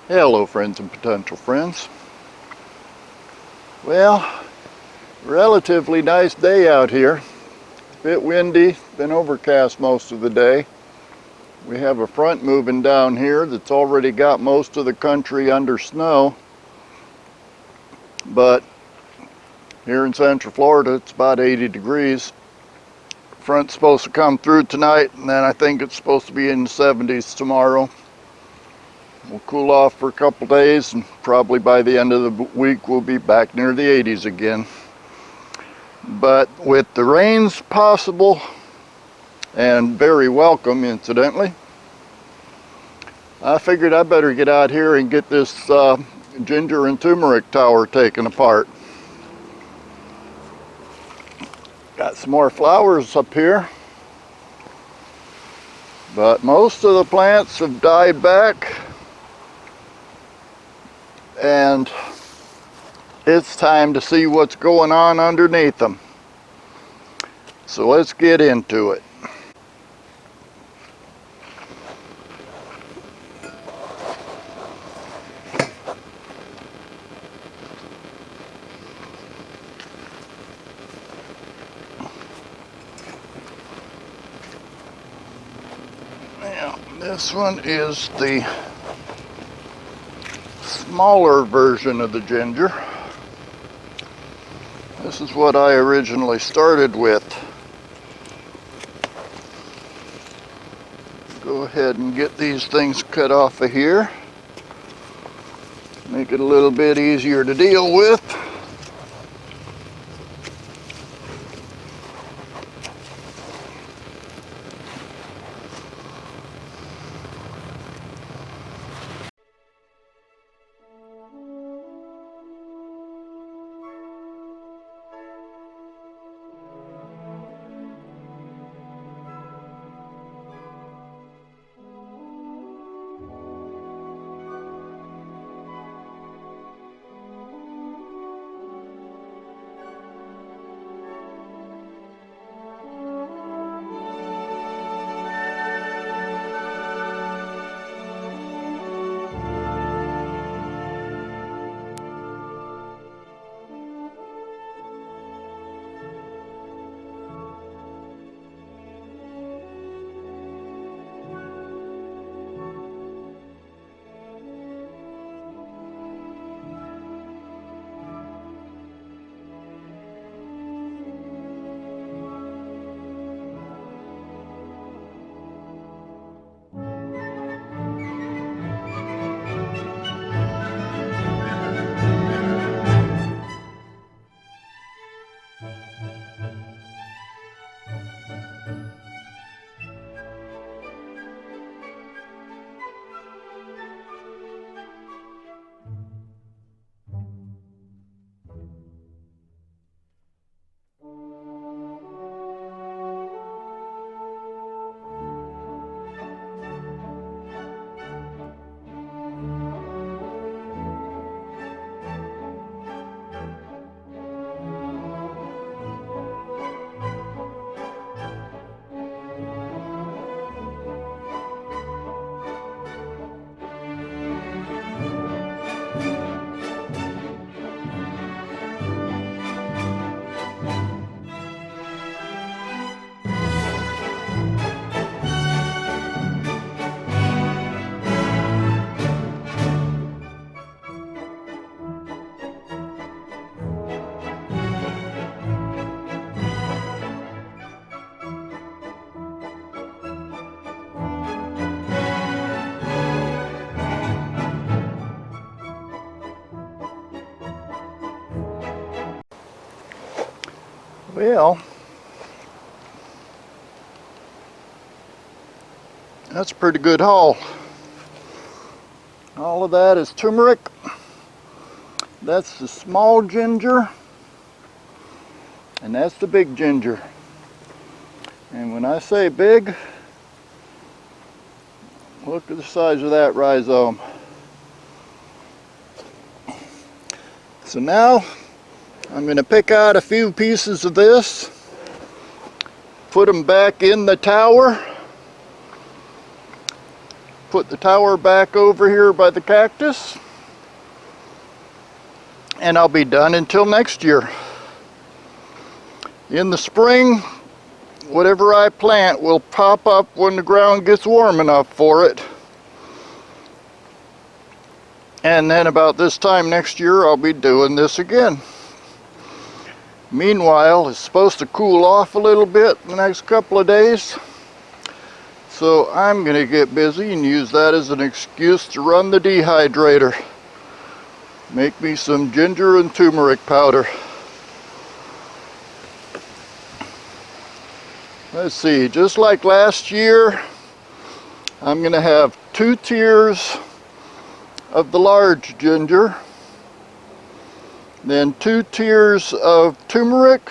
Hello friends and potential friends. Well, relatively nice day out here. Bit windy, been overcast most of the day. We have a front moving down here that's already got most of the country under snow. But here in Central Florida it's about 80 degrees. Front's supposed to come through tonight, and then I think it's supposed to be in the 70s tomorrow. We'll cool off for a couple days, and probably by the end of the week we'll be back near the 80s again. But with the rains possible, and very welcome incidentally, I figured I better get out here and get this ginger and turmeric tower taken apart. Got some more flowers up here, but most of the plants have died back, and it's time to see what's going on underneath them. So let's get into it. Now, this one is the smaller version of the ginger. This is what I originally started with. Go ahead and get these things cut off of here. Make it a little bit easier to deal with. Well, that's a pretty good haul. All of that is turmeric. That's the small ginger, and that's the big ginger. And when I say big, look at the size of that rhizome. So now I'm going to pick out a few pieces of this, put them back in the tower, put the tower back over here by the cactus, and I'll be done until next year. In the spring, whatever I plant will pop up when the ground gets warm enough for it. And then about this time next year, I'll be doing this again. Meanwhile, it's supposed to cool off a little bit in the next couple of days. So I'm going to get busy and use that as an excuse to run the dehydrator. Make me some ginger and turmeric powder. Let's see, just like last year, I'm going to have 2 tiers of the large ginger, then 2 tiers of turmeric,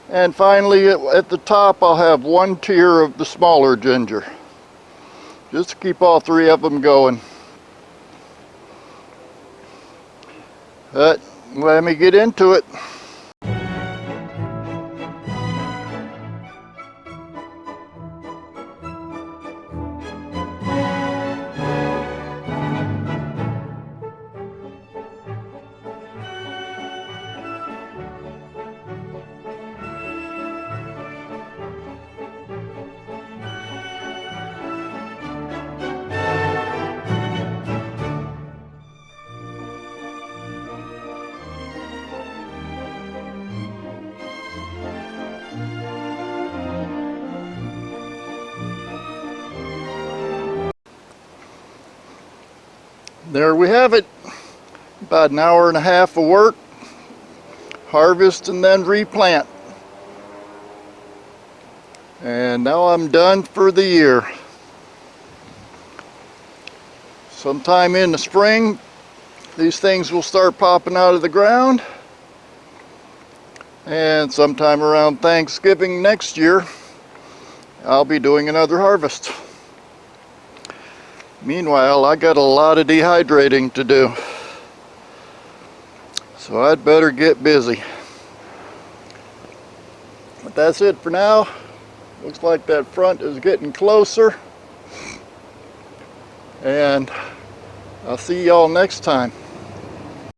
and finally at the top I'll have 1 tier of the smaller ginger, just to keep all 3 of them going. But let me get into it. There we have it. About an hour and a half of work. Harvest and then replant. And now I'm done for the year. Sometime in the spring, these things will start popping out of the ground. And sometime around Thanksgiving next year, I'll be doing another harvest. Meanwhile, I got a lot of dehydrating to do, so I'd better get busy. But that's it for now. Looks like that front is getting closer, and I'll see y'all next time.